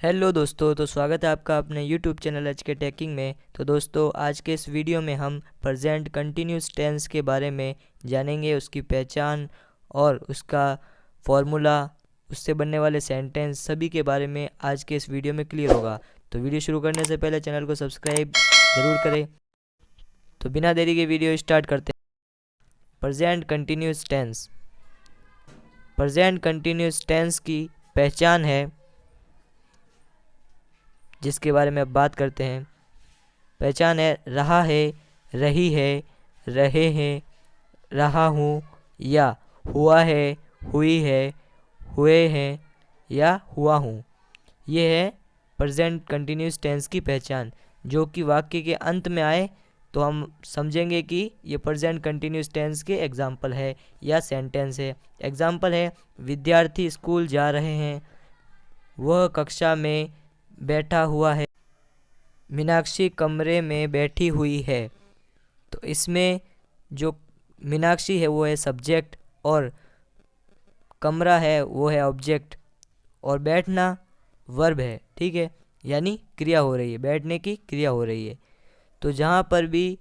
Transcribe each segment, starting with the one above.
Hello दोस्तों, तो स्वागत है आपका अपने यूट्यूब चैनल एच के टेकिंग में। तो दोस्तों, आज के इस वीडियो में हम प्रेजेंट कंटिन्यूस टेंस के बारे में जानेंगे, उसकी पहचान और उसका फॉर्मूला, उससे बनने वाले सेंटेंस, सभी के बारे में आज के इस वीडियो में क्लियर होगा। तो वीडियो शुरू करने से पहले चैनल को सब्सक्राइब ज़रूर करें। तो बिना देरी के वीडियो स्टार्ट करते हैं। Present continuous tense. Present continuous tense की पहचान है, जिसके बारे में अब बात करते हैं। पहचान है रहा है, रही है, रहे हैं, रहा हूँ, या हुआ है, हुई है, हुए हैं, या हुआ हूँ। ये है प्रेजेंट कंटिन्यूस टेंस की पहचान। जो कि वाक्य के अंत में आए तो हम समझेंगे कि ये प्रेजेंट कंटिन्यूस टेंस के एग्जाम्पल है या सेंटेंस है। एग्जाम्पल है, विद्यार्थी स्कूल जा रहे हैं, वह कक्षा में बैठा हुआ है, मीनाक्षी कमरे में बैठी हुई है। तो इसमें जो मीनाक्षी है वो है सब्जेक्ट, और कमरा है वो है ऑब्जेक्ट, और बैठना वर्ब है। ठीक है, यानी क्रिया हो रही है, बैठने की क्रिया हो रही है। तो जहाँ पर भी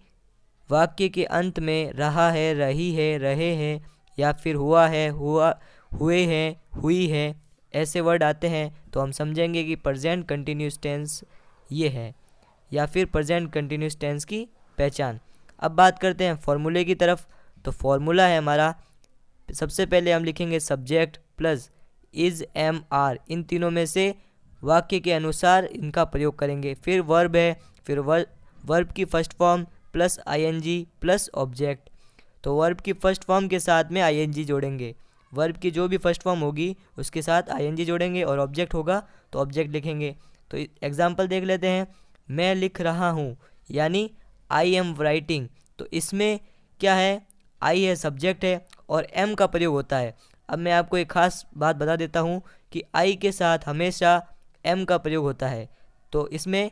वाक्य के अंत में रहा है, रही है, रहे हैं, या फिर हुआ है, हुआ, हुए हैं, हुई है, ऐसे वर्ड आते हैं तो हम समझेंगे कि प्रेजेंट कंटिन्यूस टेंस ये है, या फिर प्रेजेंट कंटिन्यूस टेंस की पहचान। अब बात करते हैं फॉर्मूले की तरफ। तो फॉर्मूला है हमारा, सबसे पहले हम लिखेंगे subject plus is, am, are, इन तीनों में से वाक्य के अनुसार इनका प्रयोग करेंगे। फिर वर्ब है, फिर वर्ब की first form plus ING plus object. तो वर्ब की फर्स्ट फॉर्म के साथ में आईएनजी जोड़ेंगे, वर्ब की जो भी फर्स्ट फॉर्म होगी उसके साथ आईएनजी जोड़ेंगे, और ऑब्जेक्ट होगा तो ऑब्जेक्ट लिखेंगे। तो एग्जाम्पल देख लेते हैं। मैं लिख रहा हूँ, यानी आई एम राइटिंग। तो इसमें क्या है, आई है, सब्जेक्ट है, और एम का प्रयोग होता है। अब मैं आपको एक खास बात बता देता हूँ कि आई के साथ हमेशा एम का प्रयोग होता है। तो इसमें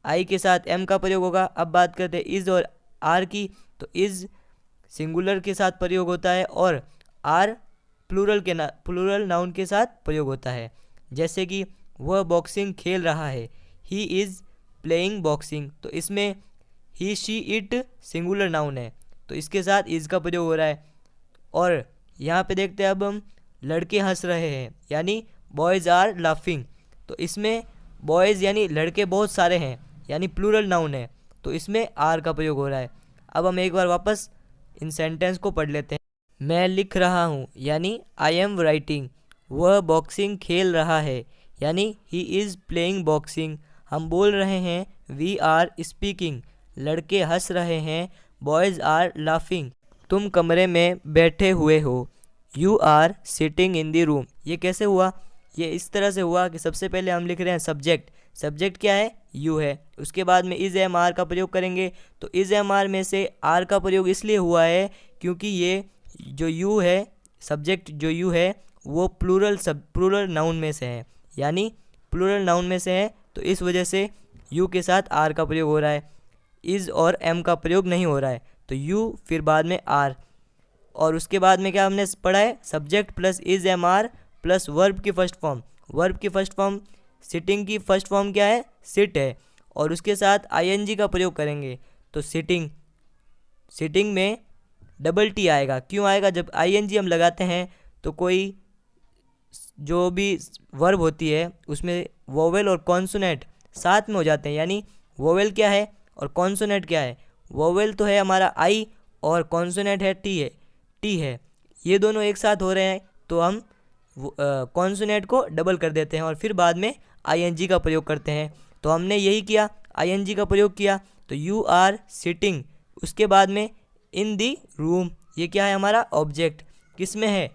आई के साथ एम का प्रयोग होगा। अब बात करते हैं इज़ और आर की। तो इज़ सिंगुलर के साथ प्रयोग होता है, और आर प्लूरल नाउन के साथ प्रयोग होता है। जैसे कि वह बॉक्सिंग खेल रहा है, ही इज़ प्लेइंग बॉक्सिंग। तो इसमें ही, शी, इट सिंगुलर नाउन है, तो इसके साथ इज़ का प्रयोग हो रहा है। और यहाँ पे देखते हैं अब हम, लड़के हंस रहे हैं, यानी बॉयज़ आर लाफिंग। तो इसमें बॉयज़ यानी लड़के बहुत सारे हैं, यानी प्लूरल नाउन है, तो इसमें आर का प्रयोग हो रहा है। अब हम एक बार वापस इन सेंटेंस को पढ़ लेते हैं। मैं लिख रहा हूँ, यानी आई एम राइटिंग। वह बॉक्सिंग खेल रहा है, यानी ही इज़ प्लेइंग बॉक्सिंग। हम बोल रहे हैं, वी आर स्पीकिंग। लड़के हंस रहे हैं, बॉयज़ आर लाफिंग। तुम कमरे में बैठे हुए हो, you are sitting in the room. ये कैसे हुआ? ये इस तरह से हुआ कि सबसे पहले हम लिख रहे हैं सब्जेक्ट। सब्जेक्ट क्या है? यू है। उसके बाद में इज़, एम, आर का प्रयोग करेंगे। तो इज़, एम, आर में से आर का प्रयोग इसलिए हुआ है क्योंकि ये जो यू है, सब्जेक्ट जो यू है, वो प्लूरल नाउन में से है, यानी प्लूरल नाउन में से है, तो इस वजह से यू के साथ आर का प्रयोग हो रहा है। इज़ और एम का प्रयोग नहीं हो रहा है, तो यू फिर बाद में आर। और उसके बाद में क्या हमने पढ़ा है? Subject plus is, am, are plus verb की फर्स्ट फॉर्म। वर्ब की फर्स्ट फॉर्म, सिटिंग की फर्स्ट फॉर्म क्या है? सिट है, और उसके साथ आईएनजी का प्रयोग करेंगे। तो सिटिंग, सिटिंग में डबल टी आएगा। क्यों आएगा? जब आईएनजी हम लगाते हैं तो कोई जो भी वर्ब होती है उसमें वोवेल और कॉन्सोनेंट साथ में हो जाते हैं। यानी वोवेल क्या है और कॉन्सोनेंट क्या है? वोवेल तो है हमारा आई, और कॉन्सोनेंट है टी है। ये दोनों एक साथ हो रहे हैं तो हम कॉन्सोनेंट को डबल कर देते हैं, और फिर बाद में आईएनजी का प्रयोग करते हैं। तो हमने यही किया, आईएनजी का प्रयोग किया। तो यू आर सिटिंग, उसके बाद में इन दी रूम, ये क्या है? हमारा ऑब्जेक्ट। किस में है?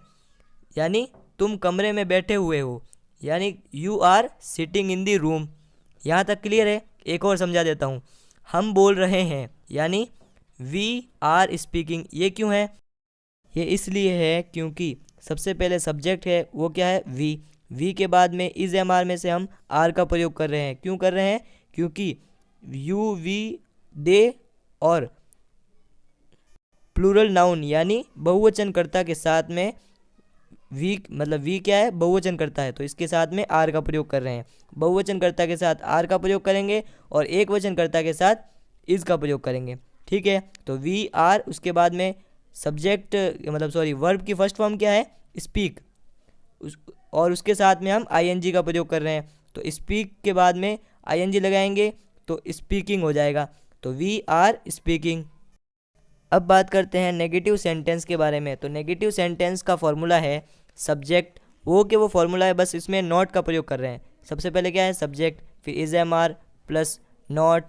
यानी तुम कमरे में बैठे हुए हो, यानी you are sitting in the room. यहाँ तक क्लियर है? एक और समझा देता हूँ। हम बोल रहे हैं, यानी वी आर स्पीकिंग। ये क्यों है? ये इसलिए है क्योंकि सबसे पहले सब्जेक्ट है, वो क्या है? वी के बाद में इज, एम, आर में से हम आर का प्रयोग कर रहे हैं। क्यों कर रहे हैं? क्योंकि यू, वी, दे और प्लूरल नाउन यानी बहुवचनकर्ता के साथ में वी मतलब वी क्या है, बहुवचन करता है, तो इसके साथ में आर का प्रयोग कर रहे हैं। बहुवचनकर्ता के साथ आर का प्रयोग करेंगे और एक वचनकर्ता के साथ इज का प्रयोग करेंगे। ठीक है, तो वी आर, उसके बाद में सब्जेक्ट मतलब सॉरी वर्ब की फर्स्ट फॉर्म क्या है, स्पीक, और उसके साथ में हम आईएनजी का प्रयोग कर रहे हैं, तो स्पीक के बाद में आईएनजी लगाएंगे तो स्पीकिंग हो जाएगा, तो वी आर स्पीकिंग। अब बात करते हैं नेगेटिव सेंटेंस के बारे में। तो नेगेटिव सेंटेंस का फॉर्मूला है सब्जेक्ट, वो के वो फॉर्मूला है, बस इसमें नॉट का प्रयोग कर रहे हैं। सबसे पहले क्या है, सब्जेक्ट, फिर is am are plus not,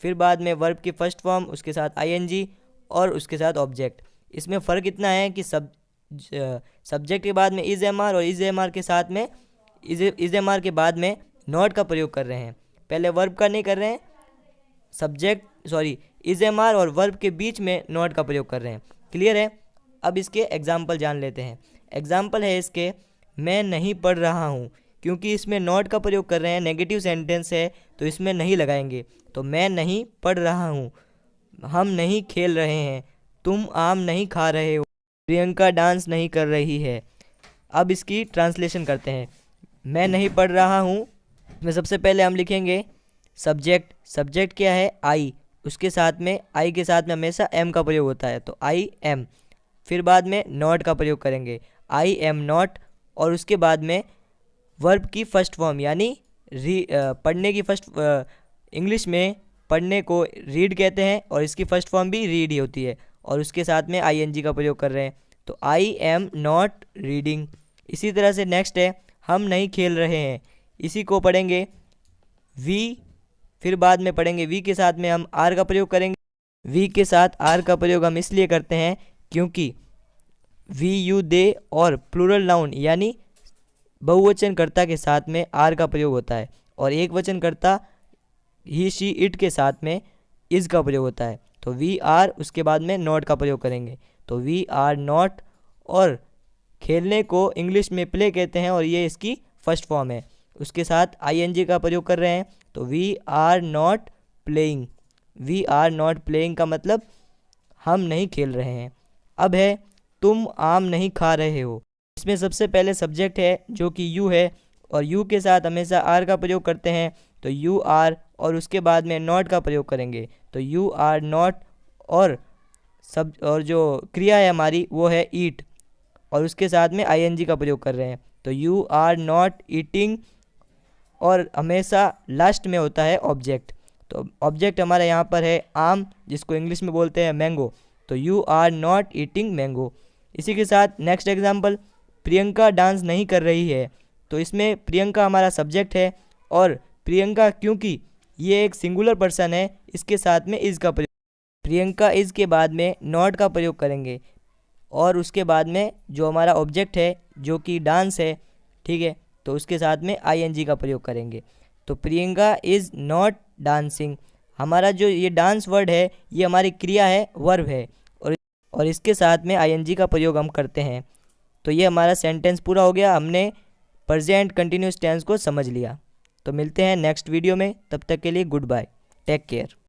फिर बाद में वर्ब की फर्स्ट फॉर्म, उसके साथ आईएनजी और उसके साथ ऑब्जेक्ट। इसमें फ़र्क इतना है कि सब्जेक्ट के बाद में इज एम आर और इज एम आर के साथ में इज एम आर के बाद में नॉट का प्रयोग कर रहे हैं, पहले वर्ब का नहीं कर रहे हैं। Subject sorry is am are और वर्ब के बीच में नॉट का प्रयोग कर रहे हैं। क्लियर है। अब इसके एग्जाम्पल जान लेते हैं। एग्जाम्पल है इसके, मैं नहीं पढ़ रहा हूँ, क्योंकि इसमें नॉट का प्रयोग कर रहे हैं, नेगेटिव सेंटेंस है तो इसमें नहीं लगाएंगे, तो मैं नहीं पढ़ रहा हूँ। हम नहीं खेल रहे हैं, तुम आम नहीं खा रहे हो, प्रियंका डांस नहीं कर रही है। अब इसकी ट्रांसलेशन करते हैं। मैं नहीं पढ़ रहा हूँ में सबसे पहले हम लिखेंगे सब्जेक्ट, सब्जेक्ट क्या है, आई, उसके साथ में आई के साथ में हमेशा एम का प्रयोग होता है, तो आई एम। फिर बाद में नॉट का प्रयोग करेंगे, आई एम नॉट, और उसके बाद में वर्ब की फर्स्ट फॉर्म यानी पढ़ने की फर्स्ट, इंग्लिश में पढ़ने को रीड कहते हैं और इसकी फर्स्ट फॉर्म भी रीड ही होती है, और उसके साथ में आईएनजी का प्रयोग कर रहे हैं, तो आई एम नॉट रीडिंग। इसी तरह से नेक्स्ट है हम नहीं खेल रहे हैं, इसी को पढ़ेंगे वी, फिर बाद में पढ़ेंगे वी के साथ में हम आर का प्रयोग करेंगे। वी के साथ आर का प्रयोग हम इसलिए करते हैं क्योंकि वी यू दे और प्लूरल नाउन यानी बहुवचनकर्ता के साथ में आर का प्रयोग होता है, और एक वचनकर्ता ही शी इट के साथ में इज का प्रयोग होता है, तो वी आर उसके बाद में नॉट का प्रयोग करेंगे, तो वी आर नॉट। और खेलने को इंग्लिश में प्ले कहते हैं और ये इसकी फर्स्ट फॉर्म है, उसके साथ आईएनजी का प्रयोग कर रहे हैं, तो we are not playing. We are not playing का मतलब हम नहीं खेल रहे हैं। अब है तुम आम नहीं खा रहे हो, इसमें सबसे पहले सब्जेक्ट है जो कि यू है, और यू के साथ हमेशा आर का प्रयोग करते हैं, तो यू आर, और उसके बाद में नॉट का प्रयोग करेंगे, तो यू आर नॉट, और जो क्रिया है हमारी वो है ईट, और उसके साथ में आईएनजी का प्रयोग कर रहे हैं, तो यू आर नॉट ईटिंग, और हमेशा लास्ट में होता है ऑब्जेक्ट, तो ऑब्जेक्ट हमारा यहाँ पर है आम, जिसको इंग्लिश में बोलते हैं मैंगो, तो you are not eating mango. इसी के साथ नेक्स्ट एग्जांपल, प्रियंका डांस नहीं कर रही है, तो इसमें प्रियंका हमारा सब्जेक्ट है, और प्रियंका क्योंकि ये एक सिंगुलर पर्सन है इसके साथ में इज का प्रयोग, प्रियंका इज के बाद में नॉट का प्रयोग करेंगे, और उसके बाद में जो हमारा ऑब्जेक्ट है जो कि डांस है, ठीक है, तो उसके साथ में आईएनजी का प्रयोग करेंगे, तो प्रियंका इज़ नॉट डांसिंग। हमारा जो ये डांस वर्ड है ये हमारी क्रिया है, वर्ब है, और इसके साथ में आईएनजी का प्रयोग हम करते हैं। तो ये हमारा सेंटेंस पूरा हो गया, हमने प्रेजेंट कंटिन्यूस टेंस को समझ लिया। तो मिलते हैं नेक्स्ट वीडियो में, तब तक के लिए गुड बाय, टेक केयर।